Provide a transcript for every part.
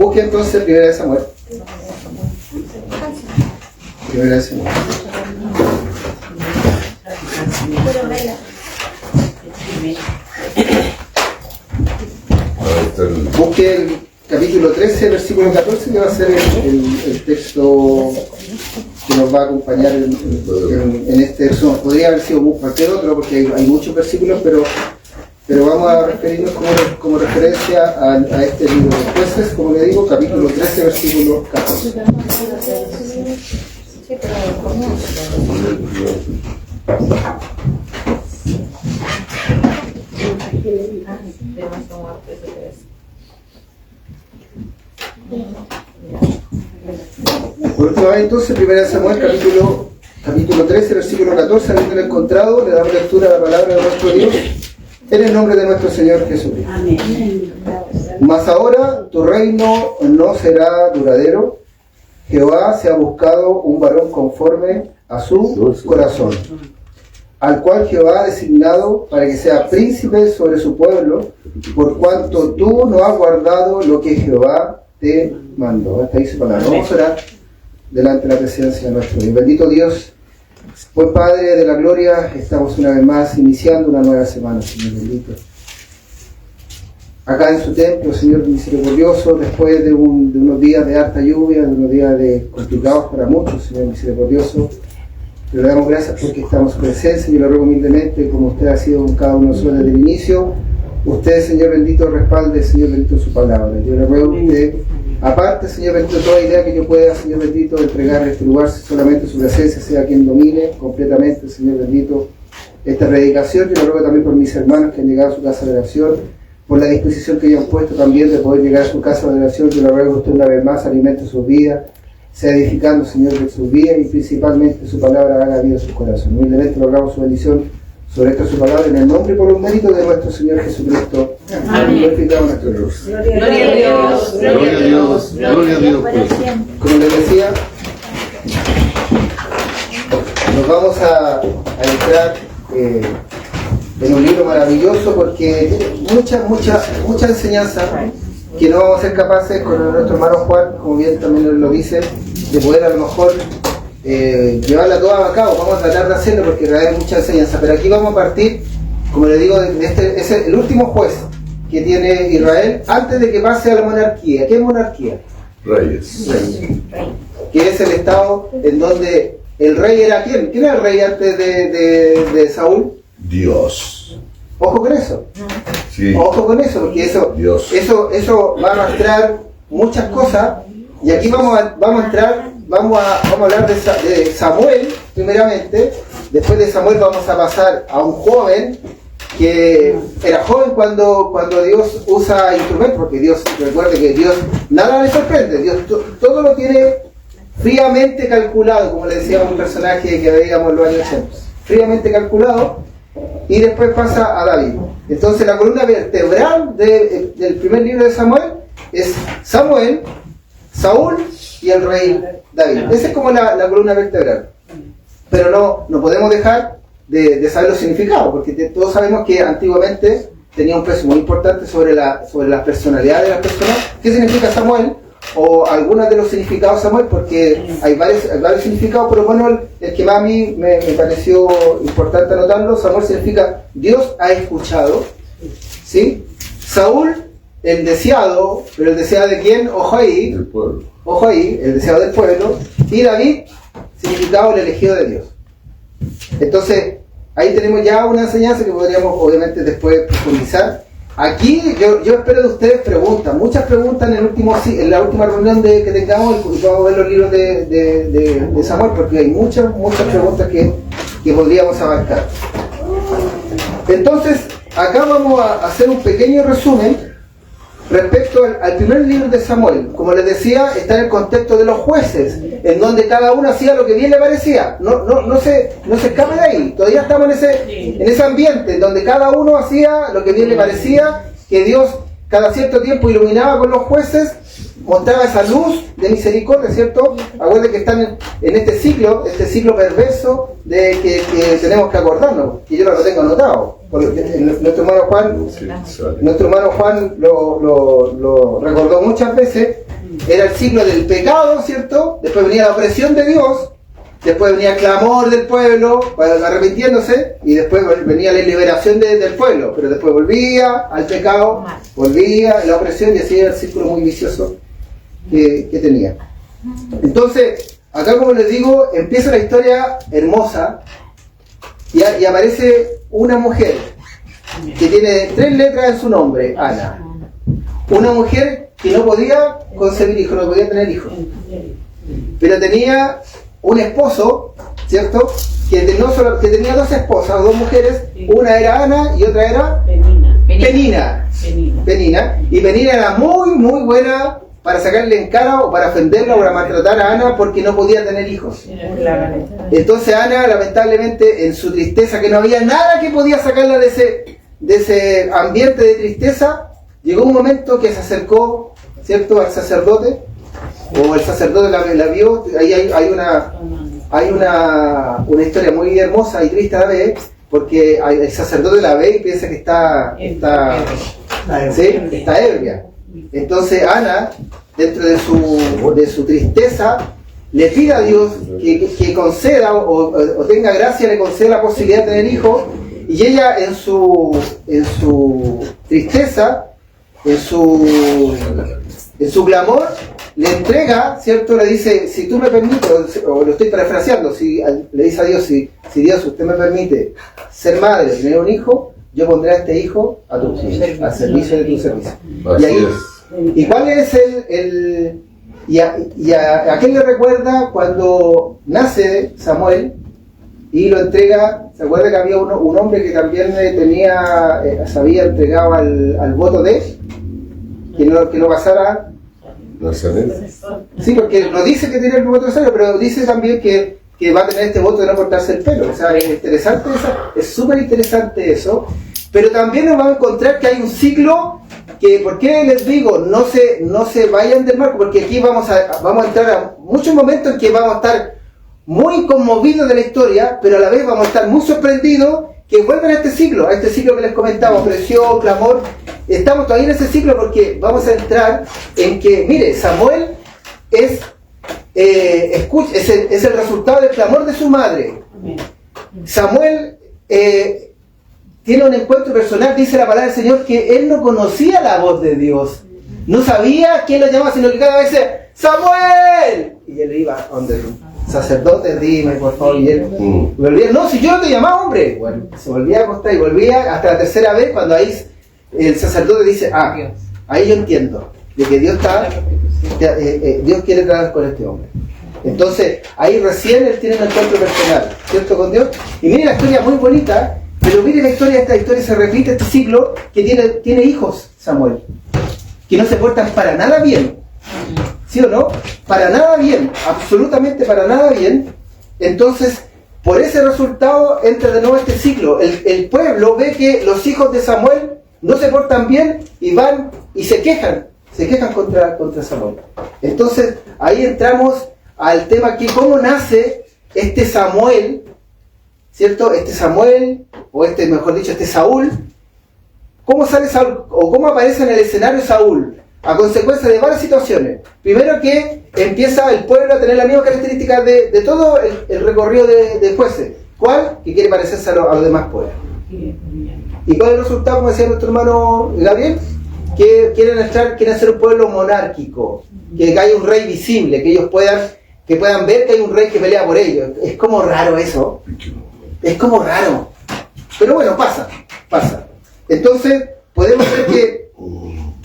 Busque entonces Primera de Samuel. Primera de Samuel. Busque el capítulo 13, versículo 14, que va a ser el texto que nos va a acompañar en este resumen. Podría haber sido cualquier otro, porque hay muchos versículos, pero vamos a referirnos como referencia a este libro de Jueces, como le digo, capítulo 13, versículo 14. Por última vez, entonces, 1 Samuel, capítulo 13, versículo 14, habiéndolo encontrado, le damos lectura a la palabra de nuestro Dios, en el nombre de nuestro Señor Jesucristo. Amén. Mas ahora tu reino no será duradero. Jehová se ha buscado un varón conforme a su corazón, al cual Jehová ha designado para que sea príncipe sobre su pueblo, por cuanto tú no has guardado lo que Jehová te mandó. Hasta ahí su palabra. Vamos a orar delante de la presencia de nuestro Dios. Bendito Dios, buen Padre de la gloria, estamos una vez más iniciando una nueva semana, Señor bendito. Acá en su templo, Señor misericordioso, después de unos días de harta lluvia, de unos días complicados para muchos, Señor misericordioso, le damos gracias porque estamos en su presencia. Yo le ruego humildemente, como usted ha sido con cada uno de nosotros desde el inicio, usted, Señor bendito, respalde, Señor bendito, su palabra. Yo le ruego a usted, aparte, Señor bendito, toda idea que yo pueda, Señor bendito, entregar a este lugar, solamente su presencia sea quien domine completamente, Señor bendito, esta predicación. Yo le ruego también por mis hermanos que han llegado a su casa de oración, por la disposición que ellos han puesto también de poder llegar a su casa de oración. Yo le ruego a usted una vez más, alimente sus vidas, sea edificando, Señor, de sus vidas, y principalmente su palabra haga vida a sus corazones. Humildemente rogamos su bendición sobre esta su palabra, en el nombre y por los méritos de nuestro Señor Jesucristo. Amén. Glorificamos nuestro Dios. Gloria a Dios, gloria a Dios, gloria a Dios. Como les decía, nos vamos a entrar en un libro maravilloso, porque tiene mucha enseñanza que no vamos a ser capaces con nuestro hermano Juan, como bien también lo dice, de poder a lo mejor llevarla toda a cabo. Vamos a tratar de hacerlo porque realmente hay mucha enseñanza, pero aquí vamos a partir, como le digo, es el último juez que tiene Israel antes de que pase a la monarquía. ¿Qué es monarquía? Reyes. Que es el estado en donde el rey era ¿quién? ¿Quién era el rey antes de Saúl? Dios. Ojo con eso. Sí. Ojo con eso, porque eso va a arrastrar muchas cosas. Y aquí vamos a hablar de Samuel primeramente. Después de Samuel vamos a pasar a un joven que era joven cuando Dios usa instrumentos, porque Dios, recuerde que Dios nada le sorprende, Dios todo lo tiene fríamente calculado, como le decía un personaje que veíamos en los años 80, fríamente calculado. Y después pasa a David. Entonces la columna vertebral del primer libro de Samuel es Samuel, Saúl y el rey David. Esa es como la columna vertebral. Pero no podemos dejar de saber los significados, porque todos sabemos que antiguamente tenía un peso muy importante sobre las personalidades de las personas. ¿Qué significa Samuel? O algunos de los significados de Samuel, porque hay varios significados, pero bueno, el que más a mí me pareció importante anotarlo. Samuel significa Dios ha escuchado, ¿sí? Saúl, el deseado, pero el deseado de quién? Ojo ahí, Del pueblo. ojo ahí, el deseado del pueblo. Y David, significado el elegido de Dios. Entonces, ahí tenemos ya una enseñanza que podríamos obviamente después profundizar. Aquí yo espero de ustedes muchas preguntas en la última reunión que tengamos, y vamos a ver los libros de Samuel, porque hay muchas preguntas que podríamos abarcar. Entonces, acá vamos a hacer un pequeño resumen respecto al primer libro de Samuel. Como les decía, está en el contexto de los jueces, en donde cada uno hacía lo que bien le parecía. No se escape de ahí. Todavía estamos en ese ambiente, en donde cada uno hacía lo que bien le parecía, que Dios cada cierto tiempo iluminaba con los jueces, mostraba esa luz de misericordia, ¿cierto? Acuérdense que están en este ciclo perverso de que tenemos que acordarnos, y yo lo tengo anotado, porque nuestro hermano Juan lo recordó muchas veces, era el siglo del pecado, ¿cierto? Después venía la opresión de Dios, después venía el clamor del pueblo arrepintiéndose, y después venía la liberación del pueblo, pero después volvía al pecado, volvía a la opresión, y así era el círculo muy vicioso que tenía. Entonces, acá, como les digo, empieza la historia hermosa y aparece una mujer que tiene 3 letras en su nombre, Ana. Una mujer que no podía concebir hijos, no podía tener hijos, pero tenía un esposo, ¿cierto? Que tenía 2 esposas, 2 mujeres, una era Ana y otra era Penina. Y Penina era muy, muy buena para sacarle en cara o para ofenderla o para maltratar a Ana porque no podía tener hijos. Entonces Ana, lamentablemente, en su tristeza, que no había nada que podía sacarla de ese ambiente de tristeza, llegó un momento que se acercó, ¿cierto?, al sacerdote, o el sacerdote la vio. Ahí hay una historia muy hermosa y triste a la vez, porque el sacerdote la ve y piensa que está ebria. Entonces Ana, dentro de su tristeza, le pide a Dios que conceda o tenga gracia, le conceda la posibilidad de tener hijos, y ella en su tristeza, en su clamor, le entrega, ¿cierto? Le dice, si tú me permites, o lo estoy parafraseando, le dice a Dios, si Dios, usted me permite ser madre, tener un hijo, yo pondré a este hijo al servicio de tu servicio. ¿Y cuál es a qué le recuerda cuando nace Samuel y lo entrega? ¿Se acuerda que había un hombre que también se había entregado al voto de que no pasara? Sí, porque no dice que tiene el voto de pero dice también que va a tener este voto de no cortarse el pelo. O sea, es interesante es súper interesante eso. Pero también nos vamos a encontrar que hay un ciclo que, ¿por qué les digo? No se vayan del marco, porque aquí vamos a entrar a muchos momentos en que vamos a estar muy conmovidos de la historia, pero a la vez vamos a estar muy sorprendidos que vuelvan a este ciclo que les comentaba, opresión, clamor. Estamos todavía en ese ciclo porque vamos a entrar en que, mire, Samuel es el resultado del clamor de su madre. Samuel tiene un encuentro personal, dice la palabra del Señor, que él no conocía la voz de Dios, no sabía quién lo llamaba, sino que cada vez decía, ¡Samuel! Y él iba donde el sacerdote, dime por favor, y él volvía, no, si yo no te llamaba, hombre. Bueno, se volvía a acostar y volvía hasta la tercera vez, cuando ahí el sacerdote dice, ahí yo entiendo, de que Dios Dios quiere tratar con este hombre. Entonces, ahí recién él tiene un encuentro personal, ¿cierto?, con Dios. Y mire la historia muy bonita, pero mire esta historia se repite, este ciclo, que tiene hijos, Samuel, que no se portan para nada bien. ¿Sí o no? Para nada bien, absolutamente para nada bien. Entonces, por ese resultado entra de nuevo este ciclo. El pueblo ve que los hijos de Samuel no se portan bien y van y se quejan contra Samuel. Entonces, ahí entramos al tema que cómo nace este Samuel, ¿cierto? Este Samuel, o mejor dicho, este Saúl. ¿Cómo sale Saúl? O cómo aparece en el escenario Saúl, a consecuencia de varias situaciones. Primero, que empieza el pueblo a tener la misma característica de todo el recorrido de jueces. ¿Cuál? Que quiere parecerse a los demás pueblos. ¿Y cuál es el resultado, como decía nuestro hermano Gabriel? Que quieren ser un pueblo monárquico, que haya un rey visible, que ellos puedan ver que hay un rey que pelea por ellos. Es como raro eso. Es como raro. Pero bueno, pasa. Entonces, podemos ver que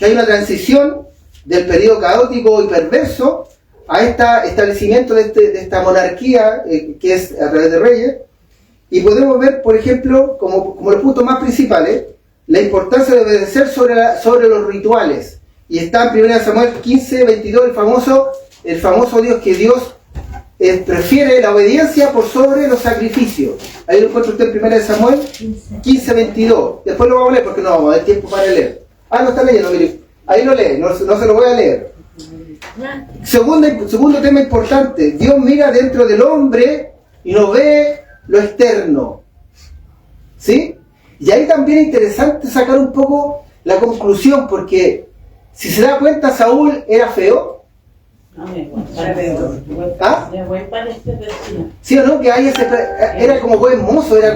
hay una transición del periodo caótico y perverso a este establecimiento de esta monarquía que es a través de reyes. Y podemos ver, por ejemplo, como los puntos más principales, la importancia de obedecer sobre los rituales. Y está en 1 Samuel 15, 22, el famoso Dios, que Dios prefiere la obediencia por sobre los sacrificios. Ahí lo encuentra usted en 1 Samuel 15, 22. Después lo vamos a leer porque no vamos a dar tiempo para leer. No está leyendo, mire. Ahí lo lee, no se lo voy a leer. Segundo tema importante. Dios mira dentro del hombre y no ve lo externo. ¿Sí? Y ahí también es interesante sacar un poco la conclusión, porque si se da cuenta, Saúl era feo, ¿Ah? ¿Sí o no? Que hay era como buen mozo, era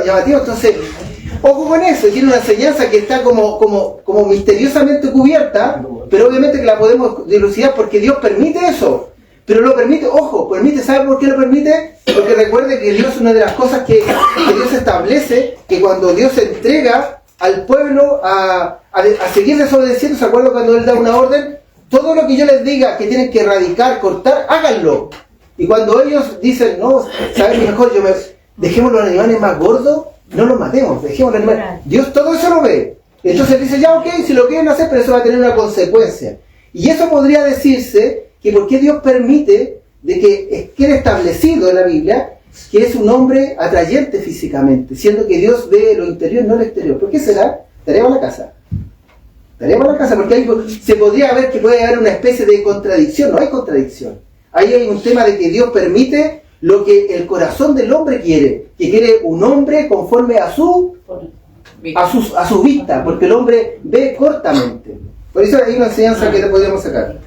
llamativo. Entonces, ojo con eso, tiene una enseñanza que está como misteriosamente cubierta, pero obviamente que la podemos dilucidar porque Dios permite eso. Pero lo permite, ojo, permite, ¿sabe por qué lo permite? Porque recuerde que Dios, una de las cosas que Dios establece, que cuando Dios entrega al pueblo a seguir desobedeciendo, ¿se acuerdan cuando Él da una orden? Todo lo que yo les diga que tienen que erradicar, cortar, háganlo. Y cuando ellos dicen, no, ¿saben mejor? Dejemos los animales más gordos, no los matemos, dejemos los animales. Dios todo eso lo ve. Entonces dice, ya ok, si lo quieren hacer, pero eso va a tener una consecuencia. Y eso podría decirse que por qué Dios permite de que quede establecido en la Biblia que es un hombre atrayente físicamente, siendo que Dios ve lo interior, no lo exterior. ¿Por qué será? Estaremos a la casa. Estaremos a la casa, porque ahí se podría ver que puede haber una especie de contradicción. No hay contradicción. Ahí hay un tema de que Dios permite lo que el corazón del hombre quiere, que quiere un hombre conforme a su vista, porque el hombre ve cortamente. Por eso hay una enseñanza que le podríamos sacar.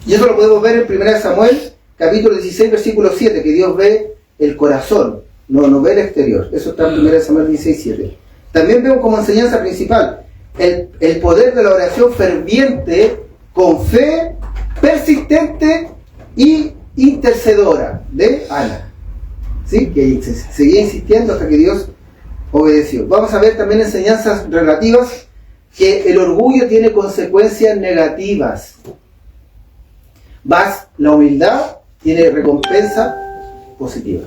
Y eso lo podemos ver en 1 Samuel, capítulo 16, versículo 7, que Dios ve el corazón, no ve el exterior. Eso está en 1 Samuel 16, 7. También vemos como enseñanza principal el poder de la oración ferviente, con fe, persistente y intercedora de Ana. ¿Sí? Que seguía insistiendo hasta que Dios obedeció. Vamos a ver también enseñanzas relativas que el orgullo tiene consecuencias negativas. La humildad tiene recompensa positiva.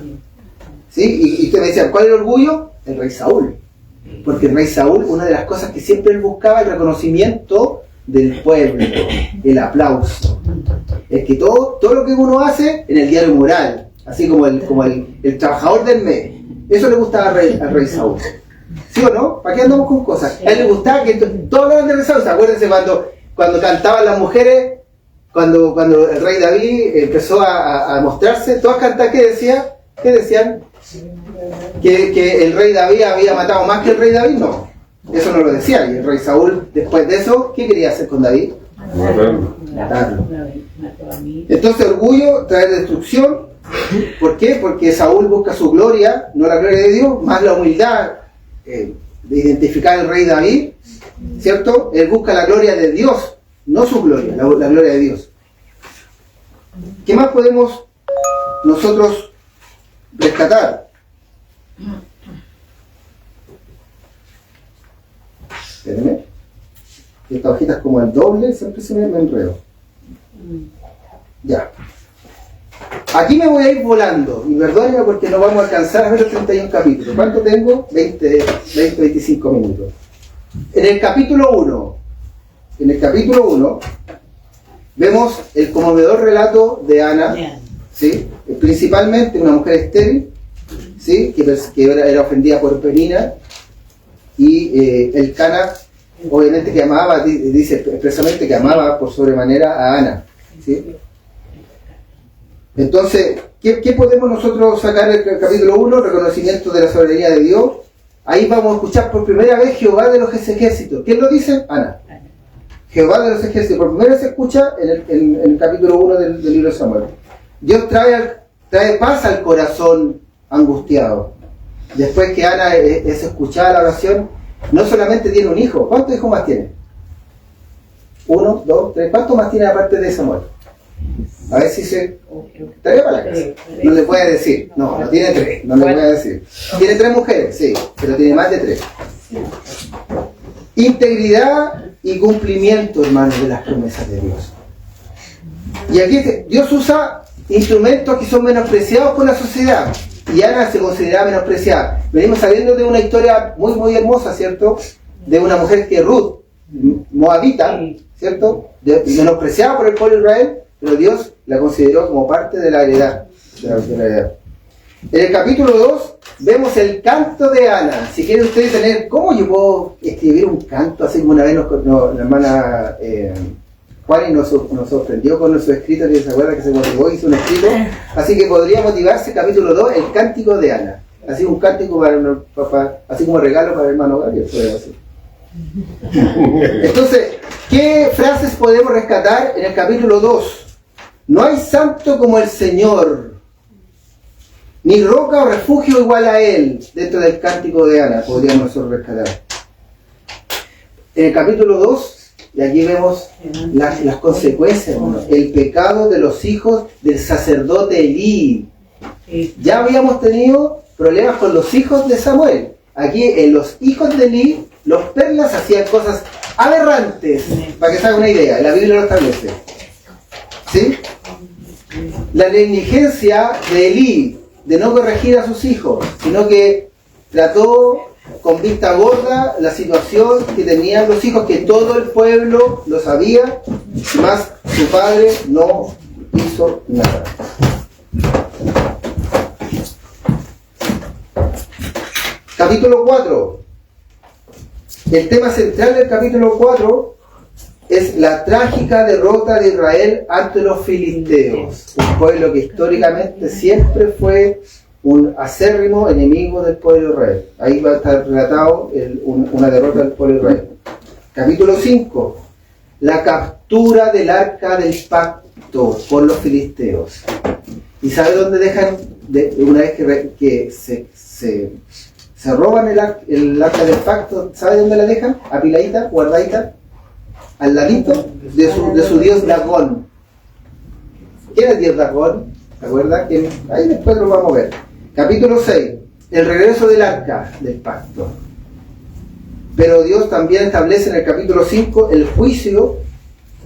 ¿Sí? Y usted me decía, ¿cuál es el orgullo? El rey Saúl. Porque el rey Saúl, una de las cosas que siempre él buscaba, el reconocimiento del pueblo, el aplauso. Es que todo lo que uno hace en el diario moral, así como el trabajador del mes, eso le gustaba al rey Saúl. ¿Sí o no? ¿Para qué andamos con cosas? A él le gustaba que todos hablaban de rey Saúl. Acuérdense cuando cantaban las mujeres, cuando el rey David empezó a mostrarse, todas cantaban, ¿qué decían? ¿Que el rey David había matado más que el rey David? No, eso no lo decía. Y el rey Saúl, después de eso, ¿qué quería hacer con David? Matarlo. Entonces, orgullo trae destrucción. ¿Por qué? Porque Saúl busca su gloria, no la gloria de Dios, más la humildad de identificar al rey David, ¿cierto? Él busca la gloria de Dios, no su gloria, la gloria de Dios. ¿Qué más podemos nosotros rescatar? Espérenme. Esta hojita es como el doble, siempre se me enredo. Ya. Aquí me voy a ir volando, y perdónenme porque no vamos a alcanzar a ver los 31 capítulos. ¿Cuánto tengo? 25 minutos. En el capítulo 1, vemos el conmovedor relato de Ana, ¿sí? Principalmente una mujer estéril, ¿sí? que era ofendida por Penina, y el Cana, obviamente que amaba, dice expresamente que amaba por sobremanera a Ana, ¿sí? Entonces, ¿qué podemos nosotros sacar del capítulo 1? Reconocimiento de la soberanía de Dios. Ahí vamos a escuchar por primera vez Jehová de los ejércitos. ¿Quién lo dice? Ana. Jehová de los ejércitos. Por primera vez se escucha en el capítulo 1 del libro de Samuel. Dios trae paz al corazón angustiado. Después que Ana es escuchada la oración, no solamente tiene un hijo. ¿Cuántos hijos más tiene? 1, 2, 3. ¿Cuántos más tiene aparte de Samuel? A ver si se... Tarea para la casa. No le puede decir. No tiene 3. No le voy a decir. Tiene 3 mujeres, sí, pero tiene más de 3. Integridad y cumplimiento, hermanos, de las promesas de Dios. Y aquí Dios usa instrumentos que son menospreciados por la sociedad. Y Ana se consideraba menospreciada. Venimos saliendo de una historia muy, muy hermosa, ¿cierto? De una mujer que Ruth, moabita, ¿cierto? Menospreciada por el pueblo de Israel, pero Dios la consideró como parte de la heredad. En el capítulo 2 vemos el canto de Ana. Si quieren ustedes tener, ¿cómo yo puedo escribir un canto? Así como una vez la hermana Juani nos sorprendió con nuestro escrito, que se acuerda que se motivó y hizo un escrito. Así que podría motivarse capítulo 2, el cántico de Ana. Así un cántico así como regalo para el hermano Gabriel. Entonces, ¿qué frases podemos rescatar en el capítulo 2? No hay santo como el Señor, ni roca o refugio igual a Él. Dentro del cántico de Ana podríamos nosotros rescatar. En el capítulo 2, y aquí vemos las consecuencias, hermano. El pecado de los hijos del sacerdote Elí. Ya habíamos tenido problemas con los hijos de Samuel. Aquí en los hijos de Elí, los perlas hacían cosas aberrantes, para que se hagan una idea. La Biblia lo establece. ¿Sí? La negligencia de Elí de no corregir a sus hijos, sino que trató con vista gorda la situación que tenían los hijos, que todo el pueblo lo sabía, más su padre no hizo nada. Capítulo 4. El tema central del capítulo 4 es la trágica derrota de Israel ante los filisteos, un pueblo que históricamente siempre fue un acérrimo enemigo del pueblo de Israel. Ahí va a estar relatado una derrota del pueblo de Israel. Capítulo 5. La captura del arca del pacto por los filisteos. ¿Y sabe dónde dejan? Una vez que se roban el arca del pacto, ¿sabe dónde la dejan? Apiladita, guardadita, al ladito de su dios Dagón. ¿Quién es el dios Dagón? ¿Se acuerda? Ahí después lo vamos a ver. Capítulo 6. El regreso del arca del pacto. Pero Dios también establece en el capítulo 5 el juicio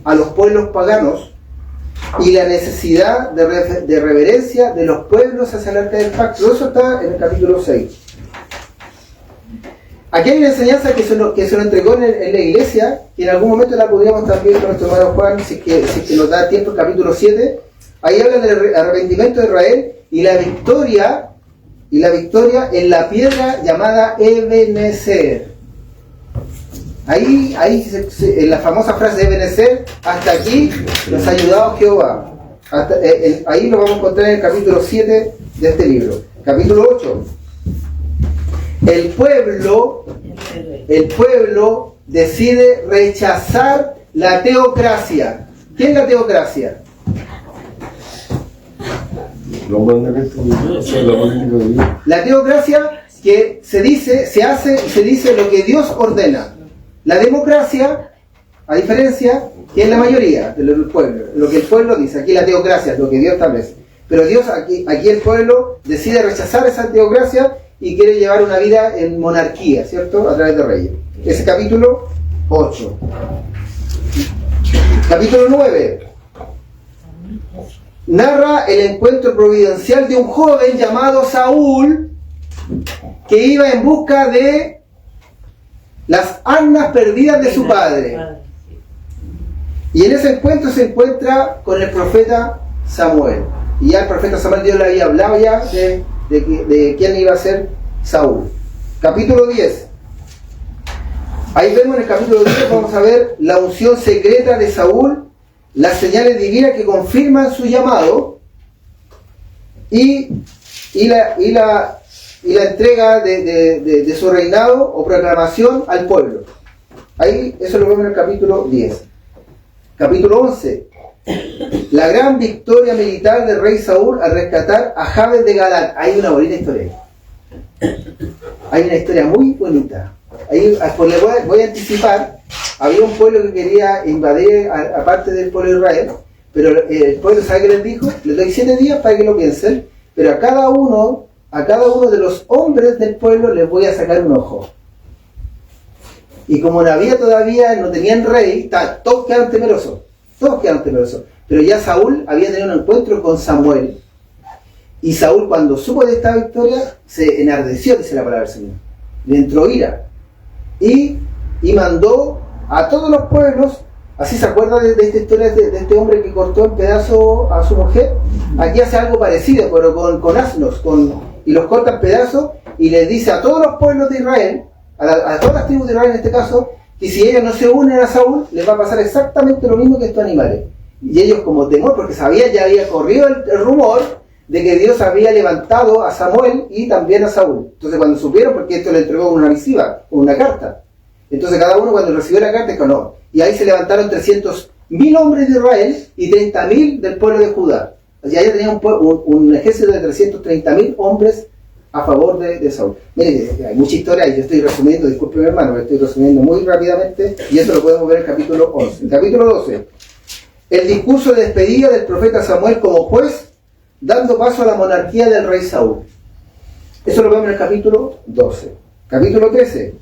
a los pueblos paganos y la necesidad de reverencia de los pueblos hacia el arca del pacto. Eso está en el capítulo 6. Aquí hay una enseñanza que se lo entregó en la iglesia, que en algún momento la podríamos también con nuestro hermano Juan, si es que nos da tiempo, el capítulo 7. Ahí habla del arrepentimiento de Israel y la victoria en la piedra llamada Ebenezer. Ahí en la famosa frase de Ebenezer, hasta aquí nos ha ayudado Jehová. Ahí lo vamos a encontrar en el capítulo 7 de este libro. Capítulo 8. El pueblo decide rechazar la teocracia. ¿Qué es la teocracia? La teocracia que se dice lo que Dios ordena. La democracia, a diferencia, que es la mayoría del pueblo, lo que el pueblo dice. Aquí la teocracia es lo que Dios establece. Pero Dios, aquí el pueblo decide rechazar esa teocracia y quiere llevar una vida en monarquía, ¿cierto? A través de reyes. Ese capítulo 8. Capítulo 9. Narra el encuentro providencial de un joven llamado Saúl que iba en busca de las armas perdidas de su padre. Y en ese encuentro se encuentra con el profeta Samuel. Y ya el profeta Samuel, Dios le había hablado ya de quién iba a ser Saúl. Capítulo 10. Ahí vemos en el capítulo 10, vamos a ver la unción secreta de Saúl, las señales divinas que confirman su llamado y la entrega de su reinado o proclamación al pueblo. Ahí eso lo vemos en el capítulo 10. Capítulo 11. La gran victoria militar del rey Saúl al rescatar a Jabes de Galaad. Hay una bonita historia. Hay una historia muy bonita. Ahí pues voy a anticipar. Había un pueblo que quería invadir a parte del pueblo de Israel, pero el pueblo, ¿sabe qué les dijo? Les doy 7 días para que lo piensen, pero a cada uno de los hombres del pueblo les voy a sacar un ojo. Y como no tenían rey, todos quedaron temerosos. Pero ya Saúl había tenido un encuentro con Samuel. Y Saúl, cuando supo de esta victoria, se enardeció, dice la palabra del Señor. Le entró ira. Y mandó a todos los pueblos. Así se acuerda de esta historia de este hombre que cortó en pedazos a su mujer. Aquí hace algo parecido, pero con asnos. Y los corta en pedazos y les dice a todos los pueblos de Israel, a todas las tribus de Israel en este caso, que si ellos no se unen a Saúl, les va a pasar exactamente lo mismo que estos animales. Y ellos, como temor, porque ya había corrido el rumor de que Dios había levantado a Samuel y también a Saúl. Entonces cuando supieron, porque esto le entregó una misiva, una carta. Entonces cada uno cuando recibió la carta dijo no. Y ahí se levantaron 300 1000 hombres de Israel y 30.000 del pueblo de Judá. O sea, ya tenía un ejército de 330.000 hombres a favor de Saúl. Miren, hay mucha historia y yo estoy resumiendo, disculpen hermano, lo estoy resumiendo muy rápidamente y eso lo podemos ver en el capítulo 11. El capítulo 12, el discurso de despedida del profeta Samuel como juez, dando paso a la monarquía del rey Saúl. Eso lo vemos en el capítulo 12. Capítulo 13,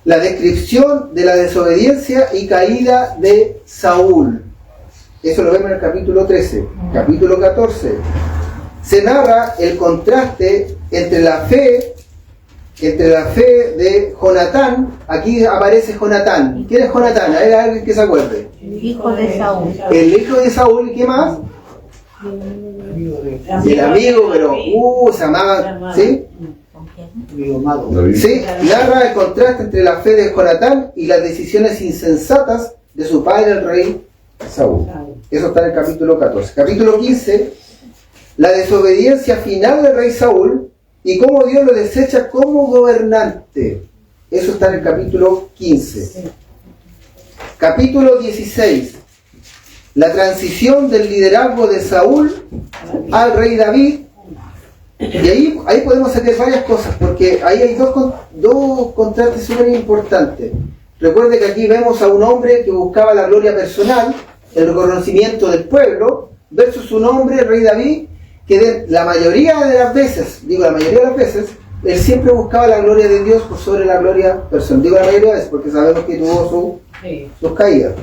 la descripción de la desobediencia y caída de Saúl. Eso lo vemos en el capítulo 13. Capítulo 14, se narra el contraste entre la fe de Jonatán. Aquí aparece Jonatán. ¿Quién es Jonatán? A ver, alguien que se acuerde. El hijo de Saúl. El hijo de Saúl, ¿y qué más? El amigo, pero se amaban, ¿sí? Sí, narra el contraste entre la fe de Jonatán y las decisiones insensatas de su padre el rey Saúl. Eso está en el capítulo 14. Capítulo 15, la desobediencia final del rey Saúl y cómo Dios lo desecha como gobernante. Eso está en el capítulo 15. Capítulo 16, la transición del liderazgo de Saúl al rey David. Y ahí podemos sacar varias cosas, porque ahí hay dos contrastes súper importantes. Recuerde que aquí vemos a un hombre que buscaba la gloria personal, el reconocimiento del pueblo, versus un hombre, el rey David, que la mayoría de las veces, él siempre buscaba la gloria de Dios por sobre la gloria personal. Digo la mayoría de veces porque sabemos que tuvo sus caídas.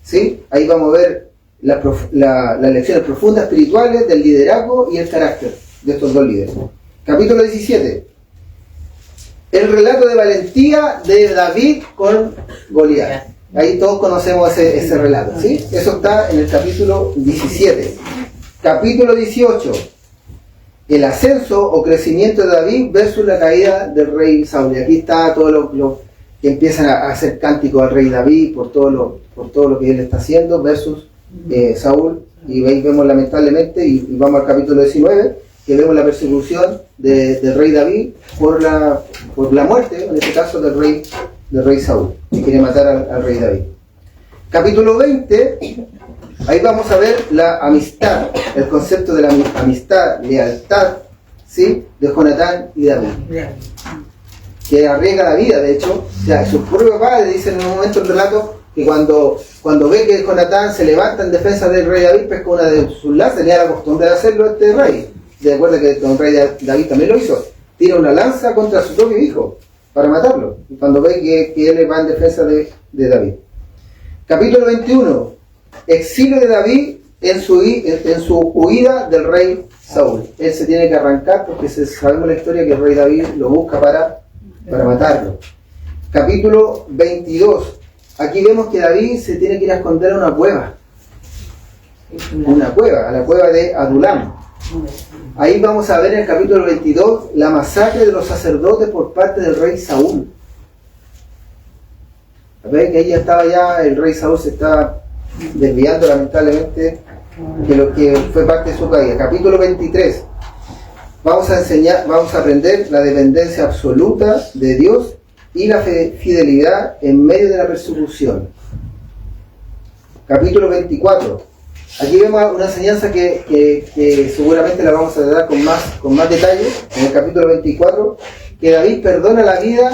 ¿Sí? Ahí vamos a ver las lecciones profundas espirituales del liderazgo y el carácter de estos dos líderes. Capítulo 17. El relato de valentía de David con Goliat. Ahí todos conocemos ese relato, ¿sí? Eso está en el capítulo 17. Capítulo 18. El ascenso o crecimiento de David versus la caída del rey Saúl. Y aquí está todo lo que empiezan a hacer cánticos al rey David por todo lo que él está haciendo versus Saúl. Y ahí vemos lamentablemente, y vamos al capítulo 19, que vemos la persecución del rey David por la muerte, en este caso del rey Saúl, que quiere matar al rey David. Capítulo 20, ahí vamos a ver la amistad, el concepto de la amistad, lealtad, ¿sí?, de Jonatán y David, que arriesga la vida. De hecho, o sea, su propio padre dice en un momento del relato que cuando ve que Jonatán se levanta en defensa del rey David, pesca una de sus lanzas. Tenía la costumbre de hacerlo este rey. De acuerdo que el rey David también lo hizo. Tira una lanza contra su propio hijo para matarlo. Y cuando ve que él va en defensa de David. Capítulo 21. Exilio de David en su huida del rey Saúl. Él se tiene que arrancar porque sabemos la historia que el rey David lo busca para matarlo. Capítulo 22. Aquí vemos que David se tiene que ir a esconder a una cueva. A la cueva de Adulam. Ahí vamos a ver en el capítulo 22 la masacre de los sacerdotes por parte del rey Saúl. Ven que ahí el rey Saúl se está desviando lamentablemente de lo que fue parte de su caída. Capítulo 23. Vamos a aprender la dependencia absoluta de Dios y la fidelidad en medio de la persecución. Capítulo 24. Aquí vemos una enseñanza que seguramente la vamos a dar con más detalle en el capítulo 24, que David perdona la vida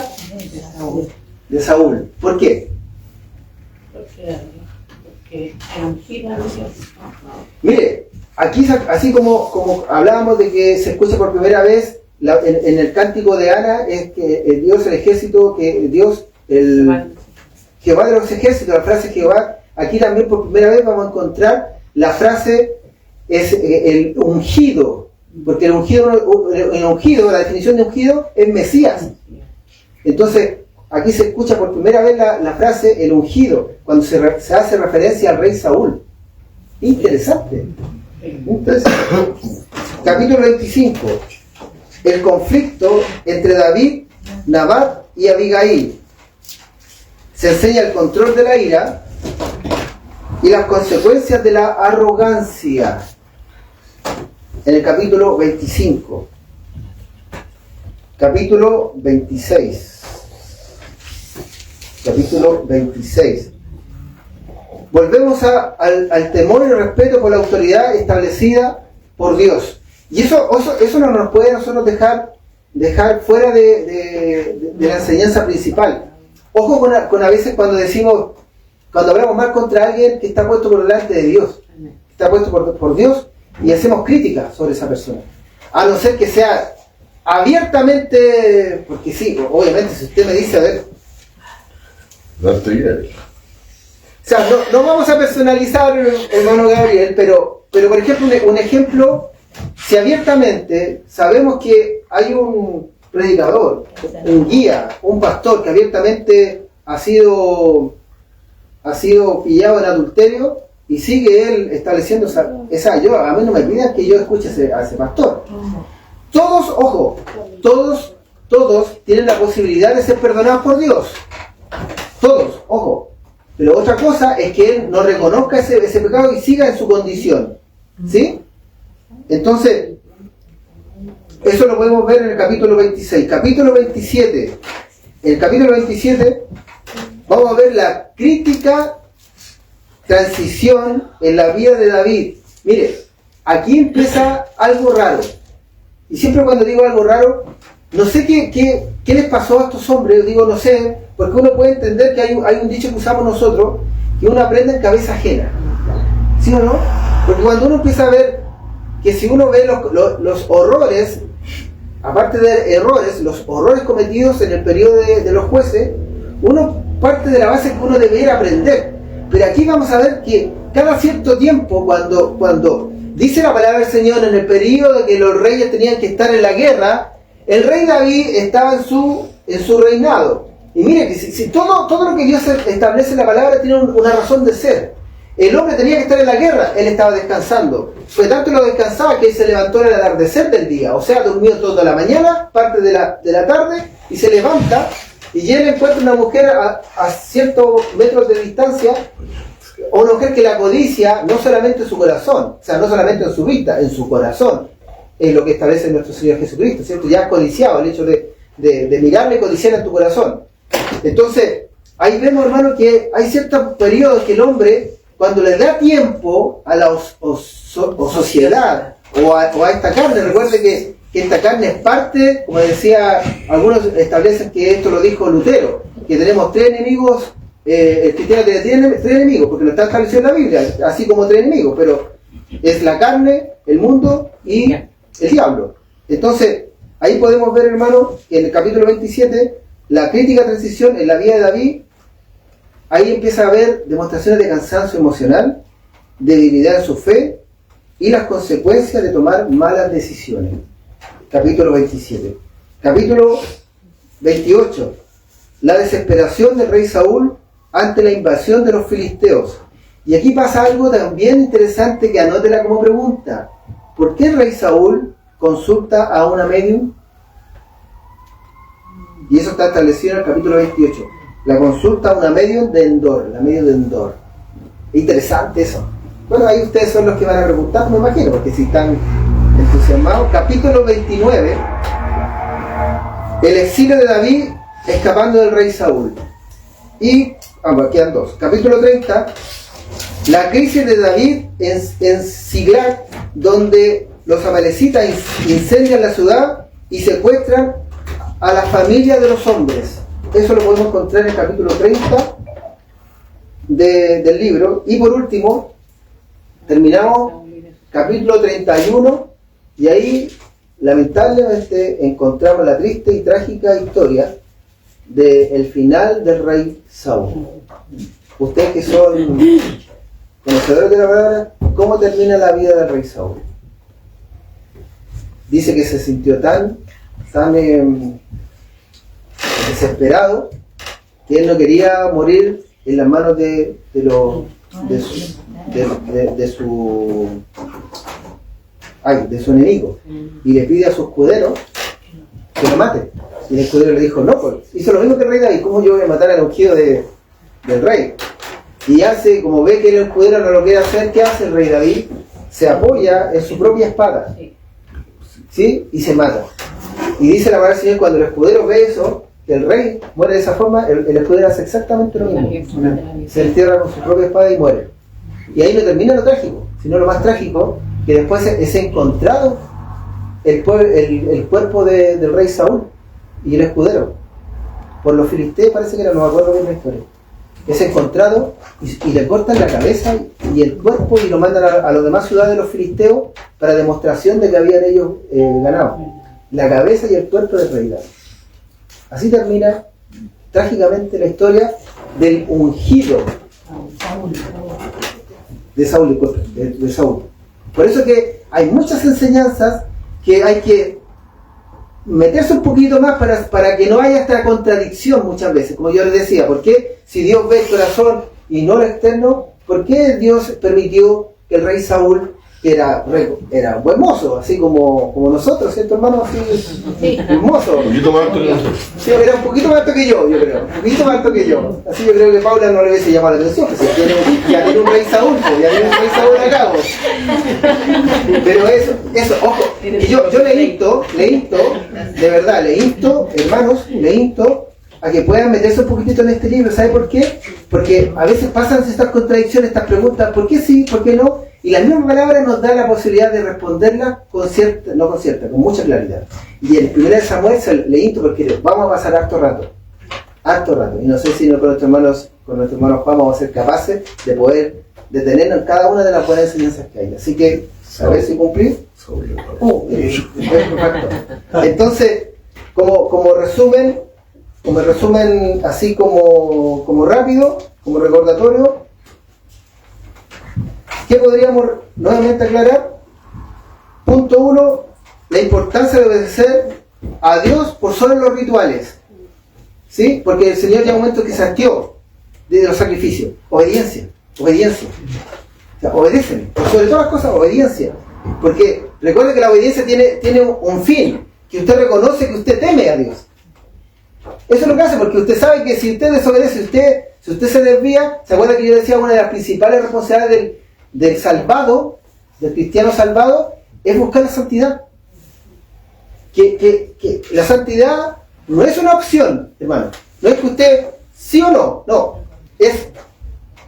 de Saúl. ¿Por qué? Porque era ungido de Dios. Mire, aquí así como hablábamos de que se escucha por primera vez en el cántico de Ana, es que Dios, el ejército, que Dios, el Jehová de los ejércitos, la frase Jehová, aquí también por primera vez vamos a encontrar la frase es el ungido, porque el ungido, la definición de ungido es Mesías. Entonces, aquí se escucha por primera vez la frase el ungido, cuando se hace referencia al rey Saúl. Interesante. Entonces, capítulo 25. El conflicto entre David, Nabat y Abigail. Se enseña el control de la ira y las consecuencias de la arrogancia en el capítulo 25. Capítulo 26. Capítulo 26. Volvemos al temor y el respeto por la autoridad establecida por Dios. Y eso no nos puede a nosotros dejar fuera de la enseñanza principal. Ojo con a veces cuando hablamos mal contra alguien que está puesto por delante de Dios, que está puesto por Dios, y hacemos críticas sobre esa persona. A no ser que sea abiertamente, porque sí, obviamente si usted me dice, a ver, o sea, no vamos a personalizar, hermano Gabriel, pero por ejemplo, un ejemplo, si abiertamente sabemos que hay un predicador, un guía, un pastor que abiertamente ha sido pillado en adulterio y sigue él estableciendo a mí no me pidan que yo escuche a ese pastor. Todos, ojo, todos tienen la posibilidad de ser perdonados por Dios. Todos, ojo. Pero otra cosa es que él no reconozca ese pecado y siga en su condición. ¿Sí? Entonces, eso lo podemos ver en el capítulo 26. Capítulo 27. En el capítulo 27 vamos a ver la crítica transición en la vida de David. Mire, aquí empieza algo raro. Y siempre cuando digo algo raro, no sé qué les pasó a estos hombres, digo no sé, porque uno puede entender que hay un dicho que usamos nosotros, que uno aprende en cabeza ajena. ¿Sí o no? Porque cuando uno empieza a ver que si uno ve los horrores, aparte de errores, los horrores cometidos en el periodo de los jueces, uno parte de la base que uno debería aprender. Pero aquí vamos a ver que cada cierto tiempo, cuando dice la palabra del Señor en el periodo de que los reyes tenían que estar en la guerra, el rey David estaba en su reinado. Y mire que si todo lo que Dios establece en la palabra tiene una razón de ser. El hombre tenía que estar en la guerra, él estaba descansando. Fue tanto lo descansaba que él se levantó en el atardecer del día. O sea, durmió toda la mañana, parte de la tarde, y se levanta, y él encuentra una mujer a ciertos metros de distancia, o una mujer que la codicia, no solamente en su corazón, o sea, no solamente en su vista, en su corazón. Es lo que establece nuestro Señor Jesucristo, ¿cierto? Ya has codiciado, el hecho de mirarle y codiciar en tu corazón. Entonces, ahí vemos, hermano, que hay ciertos periodos que el hombre, cuando le da tiempo a la sociedad o a esta carne, recuerde que esta carne es parte, como decía, algunos establecen que esto lo dijo Lutero, que tenemos tres enemigos, el cristiano tiene tres enemigos, porque lo está estableciendo la Biblia, así como tres enemigos, pero es la carne, el mundo y el diablo. Entonces, ahí podemos ver, hermano, que en el capítulo 27, la crítica transición en la vida de David, ahí empieza a haber demostraciones de cansancio emocional, debilidad en su fe y las consecuencias de tomar malas decisiones. Capítulo 27. Capítulo 28. La desesperación del rey Saúl ante la invasión de los filisteos. Y aquí pasa algo también interesante que anótela como pregunta. ¿Por qué el rey Saúl consulta a una medium? Y eso está establecido en el capítulo 28. La consulta a una medium de Endor, la medium de Endor. Es interesante eso. Bueno, ahí ustedes son los que van a preguntar, me imagino, porque si están entusiasmados. Capítulo 29. El exilio de David escapando del rey Saúl. Y, quedan dos. Capítulo 30. La crisis de David en Siglag, donde los amalecitas incendian la ciudad y secuestran a la familia de los hombres. Eso lo podemos encontrar en el capítulo 30 del libro. Y por último, terminamos capítulo 31, y ahí lamentablemente encontramos la triste y trágica historia del final del rey Saúl. Ustedes que son conocedores de la palabra, ¿cómo termina la vida del rey Saúl? Dice que se sintió tan desesperado que él no quería morir en las manos de su enemigo, y le pide a su escudero que lo mate. Y el escudero le dijo, no, pues hizo lo mismo que el rey David, ¿cómo yo voy a matar al ungido del rey? Y hace, como ve que el escudero no lo quiere hacer, ¿qué hace el rey David? Se apoya en su propia espada, ¿sí? Y se mata. Y dice la palabra del Señor, cuando el escudero ve eso, que el rey muere de esa forma, el escudero hace exactamente lo mismo. Se entierra con su propia espada y muere. Y ahí no termina lo trágico, sino lo más trágico, que después es encontrado el cuerpo del rey Saúl y el escudero. Por los filisteos parece que era, no me acuerdo bien la historia. Es encontrado y le cortan la cabeza y el cuerpo y lo mandan a las demás ciudades de los filisteos para demostración de que habían ellos ganado. La cabeza y el cuerpo del rey David. Así termina trágicamente la historia del ungido de Saúl. Por eso que hay muchas enseñanzas que hay que meterse un poquito más para que no haya esta contradicción muchas veces. Como yo les decía, ¿por qué si Dios ve el corazón y no lo externo, por qué Dios permitió que el rey Saúl, que era un buen mozo, así como nosotros, ¿cierto, hermano? Así, hermoso. Un poquito más alto que nosotros. Sí, era un poquito más alto que yo creo. Un poquito más alto que yo. Así yo creo que Paula no le hubiese llamado la atención, pues ya tiene un rey Saúl, pues, ya tiene un rey Saúl acá, pues. Pero eso, ojo. Y yo le insto, de verdad, le insto, hermanos, a que puedan meterse un poquitito en este libro. ¿Sabe por qué? Porque a veces pasan estas contradicciones, estas preguntas, ¿por qué sí, por qué no? Y la misma palabra nos da la posibilidad de responderla con mucha claridad. Y en 1 Samuel le insto porque vamos a pasar harto rato. Y no sé si con nuestros hermanos Juan vamos a ser capaces de poder detenernos en cada una de las buenas enseñanzas que hay. Así que, a ver si cumplir. Perfecto. Entonces, como resumen, así como rápido, como recordatorio, ¿qué podríamos nuevamente aclarar? Punto 1, la importancia de obedecer a Dios por sobre los rituales. ¿Sí? Porque el Señor ya un momento que se hastió de los sacrificios. Obediencia. O sea, obedecen. Por sobre todas las cosas, obediencia. Porque recuerde que la obediencia tiene un fin, que usted reconoce que usted teme a Dios. Eso es lo que hace, porque usted sabe que si usted desobedece, si usted se desvía, ¿se acuerda que yo decía una de las principales responsabilidades del salvado, del cristiano salvado, es buscar la santidad? Que la santidad no es una opción, hermano. No es que usted sí o no, es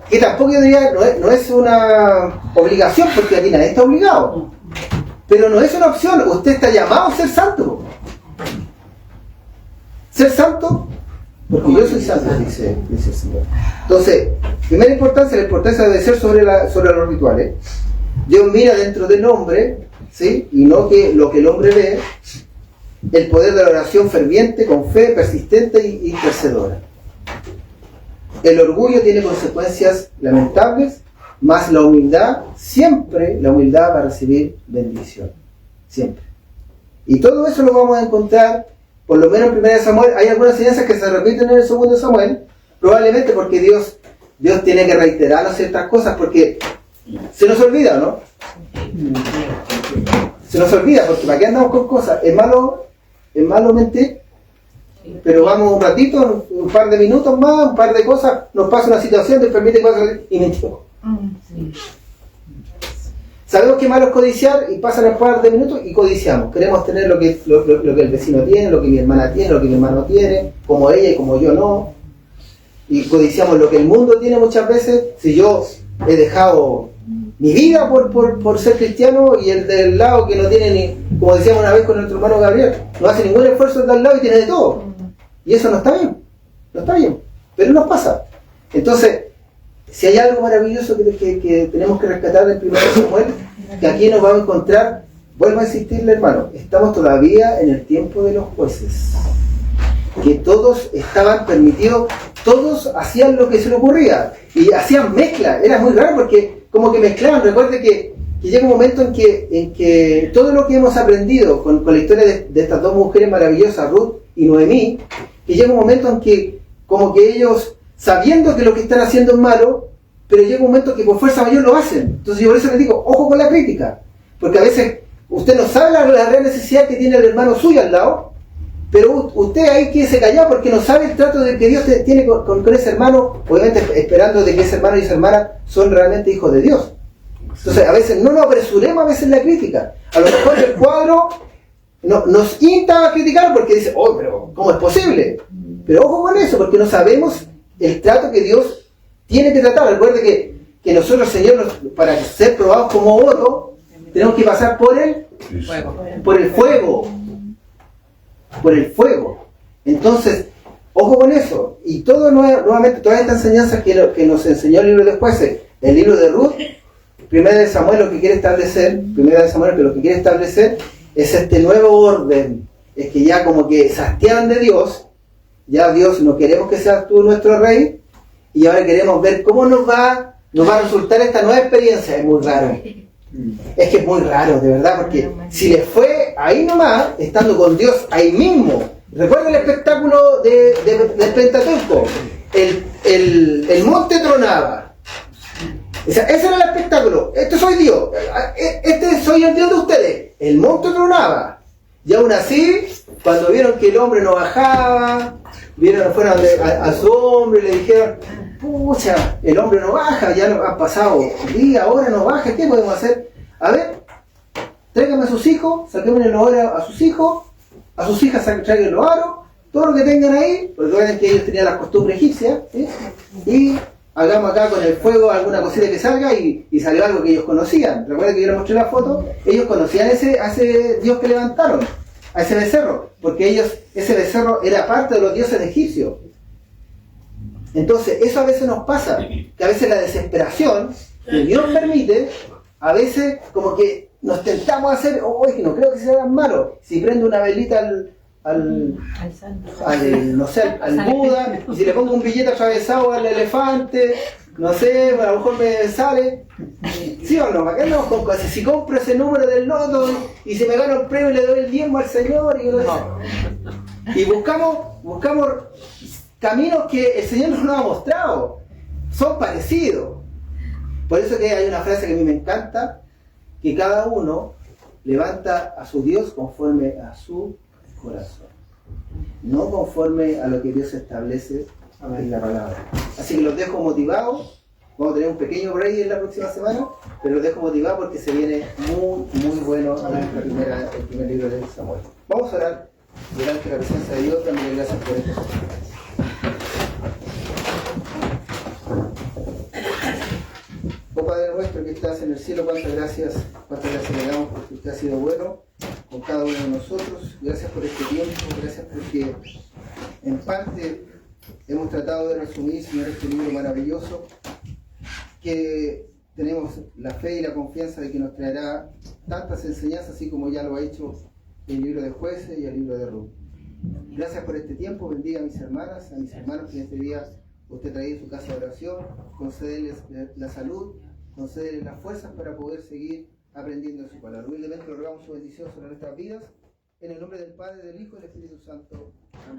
que tampoco yo diría, no es una obligación, porque aquí nadie está obligado. Pero no es una opción, usted está llamado a ser santo. Ser santo, porque yo soy santo, dice el Señor. Entonces, primera importancia, la importancia de obedecer sobre los rituales. Dios mira dentro del hombre, ¿sí? Y no que lo que el hombre ve, el poder de la oración ferviente, con fe, persistente y intercedora. El orgullo tiene consecuencias lamentables, más la humildad, siempre la humildad va a recibir bendición. Siempre. Y todo eso lo vamos a encontrar, por lo menos en 1 Samuel. Hay algunas enseñanzas que se repiten en el 2 Samuel, probablemente porque Dios tiene que reiterarnos ciertas cosas, porque se nos olvida, ¿no? Se nos olvida, porque ¿para qué andamos con cosas? Es malo mentir, pero vamos un ratito, un par de minutos más, un par de cosas, nos pasa una situación, nos permite cosas y mentimos. Sabemos que malo es codiciar y pasan un par de minutos y codiciamos. Queremos tener lo que el vecino tiene, lo que mi hermana tiene, lo que mi hermano tiene, como ella y como yo no. Y codiciamos lo que el mundo tiene muchas veces. Si yo he dejado mi vida por ser cristiano y el del lado que no tiene ni, como decíamos una vez con nuestro hermano Gabriel, no hace ningún esfuerzo el del lado y tiene de todo. Y eso no está bien, pero nos pasa. Entonces, si hay algo maravilloso que tenemos que rescatar del 1 Samuel, que aquí nos vamos a encontrar, vuelvo a insistirle, hermano, estamos todavía en el tiempo de los jueces, que todos estaban permitidos, todos hacían lo que se les ocurría, y hacían mezcla. Era muy raro porque como que mezclaban. Recuerde que llega un momento en que todo lo que hemos aprendido con la historia de estas dos mujeres maravillosas, Ruth y Noemí, que llega un momento en que como que ellos, sabiendo que lo que están haciendo es malo, pero llega un momento que por fuerza mayor lo hacen. Entonces yo por eso les digo, ojo con la crítica, porque a veces usted no sabe la real necesidad que tiene el hermano suyo al lado, pero usted ahí quédese callado porque no sabe el trato que Dios tiene con ese hermano, obviamente esperando de que ese hermano y esa hermana son realmente hijos de Dios. Entonces a veces no nos apresuremos a veces en la crítica. A lo mejor el cuadro nos insta a criticar porque dice, oh, pero ¿cómo es posible? Pero ojo con eso, porque no sabemos el trato que Dios tiene que tratar. Recuerde que nosotros, Señor, para ser probados como oro, tenemos que pasar por el fuego. Por el fuego. Entonces, ojo con eso. Y todo nuevamente, todas estas enseñanzas que nos enseñó el libro de Jueces, el libro de Ruth, Primera de Samuel lo que quiere establecer es este nuevo orden. Es que ya como que se hastian de Dios, ya Dios, no queremos que seas tú nuestro rey, y ahora queremos ver cómo nos va a resultar esta nueva experiencia. Es muy raro. Es que es muy raro, de verdad, porque si les fue ahí nomás, estando con Dios ahí mismo. Recuerda el espectáculo del Pentateuco. El monte tronaba. O sea, ese era el espectáculo. Este soy Dios. Este soy el Dios de ustedes. El monte tronaba. Y aún así, cuando vieron que el hombre no bajaba, fueron a su hombre y le dijeron: pucha, el hombre no baja, ya han pasado días, ahora no baja, ¿qué podemos hacer? A ver, tráigame a sus hijos, saquémosle los oros a sus hijos, a sus hijas traigan los aros, todo lo que tengan ahí, porque recuerden que ellos tenían las costumbres egipcias, ¿sí? Y hagamos acá con el fuego alguna cosita que salga y salió algo que ellos conocían. Recuerden que yo les mostré la foto, ellos conocían a ese Dios que levantaron, a ese becerro, porque ese becerro era parte de los dioses egipcios. Entonces, eso a veces nos pasa, que a veces la desesperación que Dios permite, a veces como que nos tentamos a hacer, no creo que sea tan malo, si prendo una velita al Buda, y si le pongo un billete atravesado al elefante, no sé, a lo mejor me sale, ¿sí o no? Acá andamos con cosas, si compro ese número del loto y si me gano el premio y le doy el diezmo al Señor, y buscamos caminos que el Señor nos ha mostrado, son parecidos. Por eso que hay una frase que a mí me encanta, que cada uno levanta a su Dios conforme a su corazón, no conforme a lo que Dios establece en la palabra. Así que los dejo motivados. Vamos a tener un pequeño break en la próxima semana, pero los dejo motivados porque se viene muy bueno el primer libro de Samuel. Vamos a orar delante de la presencia de Dios, dándole gracias por esto. Oh Padre nuestro que estás en el cielo, cuántas gracias le damos porque usted ha sido bueno con cada uno de nosotros. Gracias por este tiempo, gracias porque en parte hemos tratado de resumir, Señor, este libro maravilloso, que tenemos la fe y la confianza de que nos traerá tantas enseñanzas, así como ya lo ha hecho el libro de Jueces y el libro de Ruth. Gracias por este tiempo, bendiga a mis hermanas, a mis hermanos que en este día usted trae su casa de oración, concédeles la salud, concédeles las fuerzas para poder seguir aprendiendo de su palabra. Humildemente le rogamos su bendición sobre nuestras vidas, en el nombre del Padre, del Hijo y del Espíritu Santo. Amén.